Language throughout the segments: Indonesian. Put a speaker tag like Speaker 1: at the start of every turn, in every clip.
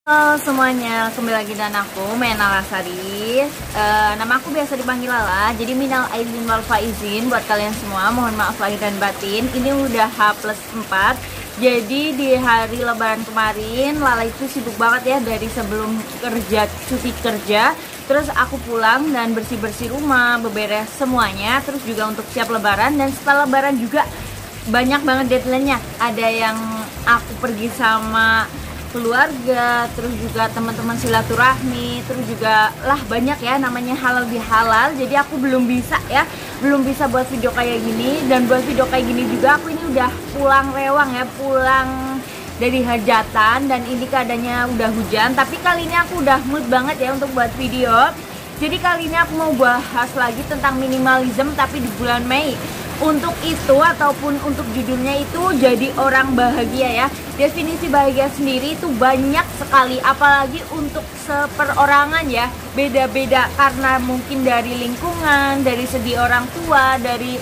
Speaker 1: Halo semuanya, kembali lagi dengan aku Mena Lasari. Nama aku biasa dipanggil Lala. Jadi minal aidin wal faizin buat kalian semua, mohon maaf lahir dan batin. Ini udah H+4. Jadi di hari lebaran kemarin Lala itu sibuk banget ya, dari sebelum cuti kerja. Terus aku pulang dan bersih-bersih rumah, beberes semuanya. Terus juga untuk siap lebaran, dan setelah lebaran juga banyak banget deadline-nya. Ada yang aku pergi sama keluarga, terus juga teman-teman silaturahmi, terus juga banyak ya, namanya halal bihalal. Jadi aku belum bisa buat video kayak gini, dan buat video kayak gini juga aku ini udah pulang rewang ya, pulang dari hajatan, dan ini keadaannya udah hujan. Tapi kali ini aku udah mood banget ya untuk buat video. Jadi kali ini aku mau bahas lagi tentang minimalism tapi di bulan Mei. Untuk itu ataupun untuk judulnya itu jadi orang bahagia ya. Definisi bahagia sendiri itu banyak sekali, apalagi untuk seperorangan ya, beda-beda karena mungkin dari lingkungan, dari segi orang tua, dari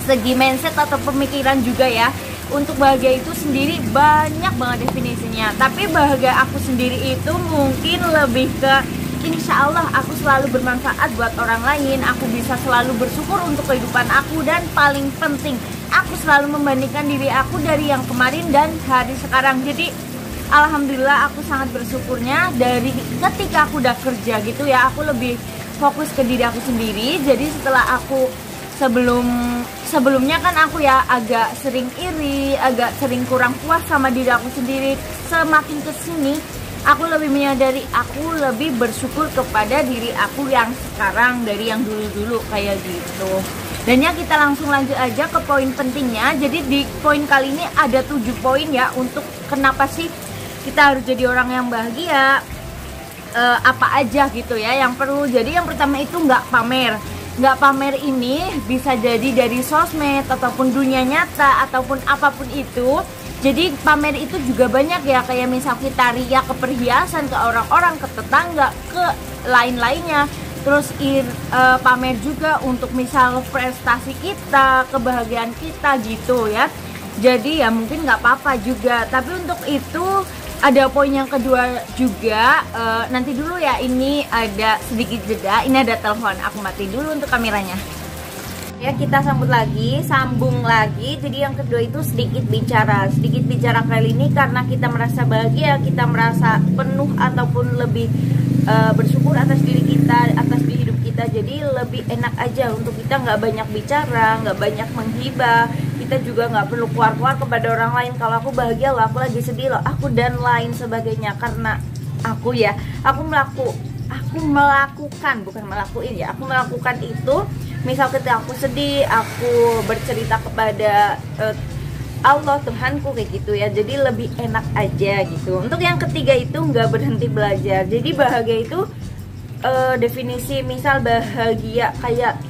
Speaker 1: segi mindset atau pemikiran juga ya. Untuk bahagia itu sendiri banyak banget definisinya. Tapi bahagia aku sendiri itu mungkin lebih ke insya Allah aku selalu bermanfaat buat orang lain. Aku bisa selalu bersyukur untuk kehidupan aku, dan paling penting aku selalu membandingkan diri aku dari yang kemarin dan hari sekarang. Jadi alhamdulillah aku sangat bersyukurnya dari ketika aku udah kerja gitu ya, aku lebih fokus ke diri aku sendiri. Jadi setelah aku sebelumnya kan aku ya agak sering iri, agak sering kurang puas sama diri aku sendiri. Semakin kesini aku lebih menyadari, aku lebih bersyukur kepada diri aku yang sekarang dari yang dulu-dulu kayak gitu. Dan ya kita langsung lanjut aja ke poin pentingnya. Jadi di poin kali ini ada 7 poin ya untuk kenapa sih kita harus jadi orang yang bahagia, apa aja gitu ya yang perlu. Jadi yang pertama itu nggak pamer. Nggak pamer ini bisa jadi dari sosmed ataupun dunia nyata ataupun apapun itu. Jadi pamer itu juga banyak ya, kayak misal kita riak ke perhiasan, ke orang-orang, ke tetangga, ke lain-lainnya. Terus pamer juga untuk misal prestasi kita, kebahagiaan kita gitu ya. Jadi ya mungkin nggak apa-apa juga. Tapi untuk itu ada poin yang kedua juga. Nanti dulu ya, ini ada sedikit jeda. Ini ada telepon, aku mati dulu untuk kameranya. Ya, kita sambung lagi. Jadi yang kedua itu sedikit bicara kali ini karena kita merasa bahagia, kita merasa penuh ataupun lebih bersyukur atas diri kita, atas hidup kita. Jadi lebih enak aja untuk kita nggak banyak bicara, nggak banyak menghibah. Kita juga nggak perlu keluar-keluar kepada orang lain kalau aku bahagia loh, aku lagi sedih loh, aku dan lain sebagainya. Karena aku melakukan itu. Misal ketika aku sedih, aku bercerita kepada Allah, Tuhanku kayak gitu ya. Jadi lebih enak aja gitu. Untuk yang ketiga itu nggak berhenti belajar. Jadi bahagia itu definisi misal bahagia kayak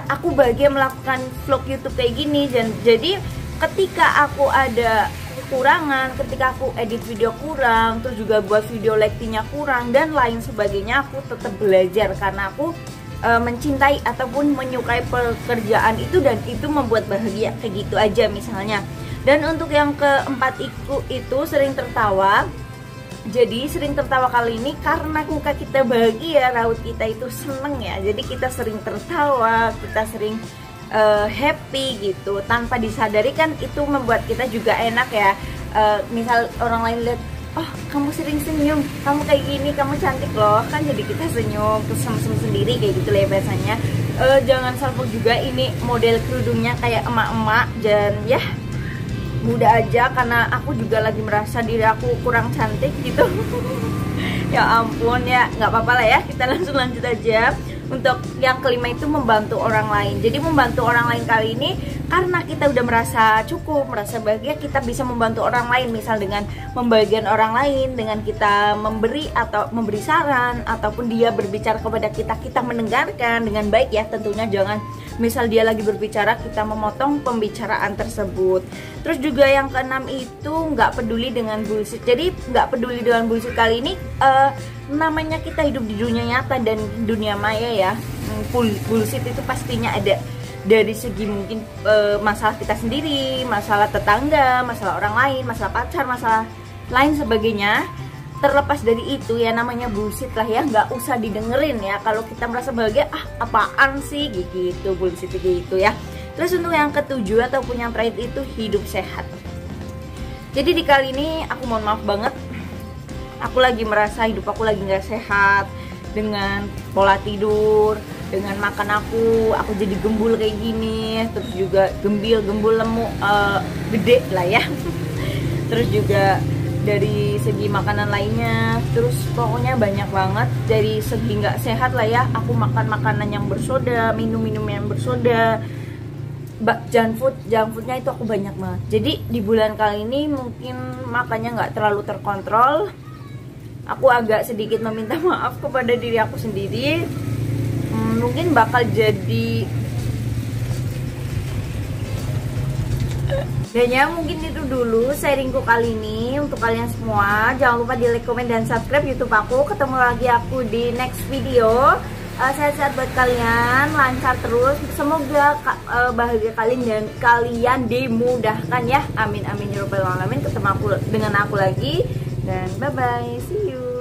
Speaker 1: aku bahagia melakukan vlog YouTube kayak gini. Dan jadi ketika aku ada kekurangan, ketika aku edit video kurang, terus juga buat video lightingnya kurang dan lain sebagainya, aku tetap belajar karena aku mencintai ataupun menyukai pekerjaan itu, dan itu membuat bahagia kayak gitu aja misalnya. Dan untuk yang keempat itu sering tertawa. Jadi sering tertawa kali ini karena muka kita bahagia, raut kita itu seneng ya. Jadi kita sering tertawa, kita sering happy gitu tanpa disadari, kan itu membuat kita juga enak ya. Misal orang lain lihat, oh kamu sering senyum, kamu kayak gini, kamu cantik loh, kan jadi kita senyum, terus sem-sem sendiri kayak gitu lah ya biasanya. Jangan salfok juga, ini model kerudungnya kayak emak-emak, dan ya mudah aja karena aku juga lagi merasa diri aku kurang cantik gitu. Ya ampun ya, nggak apa-apa lah ya, kita langsung lanjut aja. Untuk yang kelima itu membantu orang lain. Jadi membantu orang lain kali ini karena kita udah merasa cukup, merasa bahagia, kita bisa membantu orang lain. Misal dengan membagikan orang lain, dengan kita memberi atau memberi saran, ataupun dia berbicara kepada kita, kita mendengarkan dengan baik ya tentunya. Jangan misal dia lagi berbicara, kita memotong pembicaraan tersebut. Terus juga yang keenam itu nggak peduli dengan bullshit. Jadi nggak peduli dengan bullshit kali ini, namanya kita hidup di dunia nyata dan dunia maya ya. Bullshit itu pastinya ada dari segi mungkin masalah kita sendiri, masalah tetangga, masalah orang lain, masalah pacar, masalah lain sebagainya. terlepas dari itu ya, namanya bullshit lah ya, nggak usah didengerin ya. Kalau kita merasa bahagia, apaan sih gitu, bullshit gitu ya. Terus untuk yang ketujuh ataupun yang terakhir itu hidup sehat. Jadi di kali ini aku mohon maaf banget, aku lagi merasa hidup aku lagi nggak sehat. Dengan pola tidur, dengan makan aku jadi gembul kayak gini. Terus juga gembul lemu, gede lah ya. Terus juga dari segi makanan lainnya, terus pokoknya banyak banget. Dari segi nggak sehat lah ya, aku makan makanan yang bersoda, minum yang bersoda, junk foodnya itu aku banyak banget. Jadi di bulan kali ini mungkin makannya nggak terlalu terkontrol. Aku agak sedikit meminta maaf kepada diri aku sendiri. Mungkin bakal jadi dan ya, mungkin itu dulu sharingku kali ini untuk kalian semua. Jangan lupa di like, komen, dan subscribe YouTube aku. Ketemu lagi aku di next video. Sehat-sehat buat kalian, lancar terus. Semoga bahagia kalian dan kalian dimudahkan ya. Amin amin ya rabbal alamin. Ketemu dengan aku lagi. Dan bye bye, see you.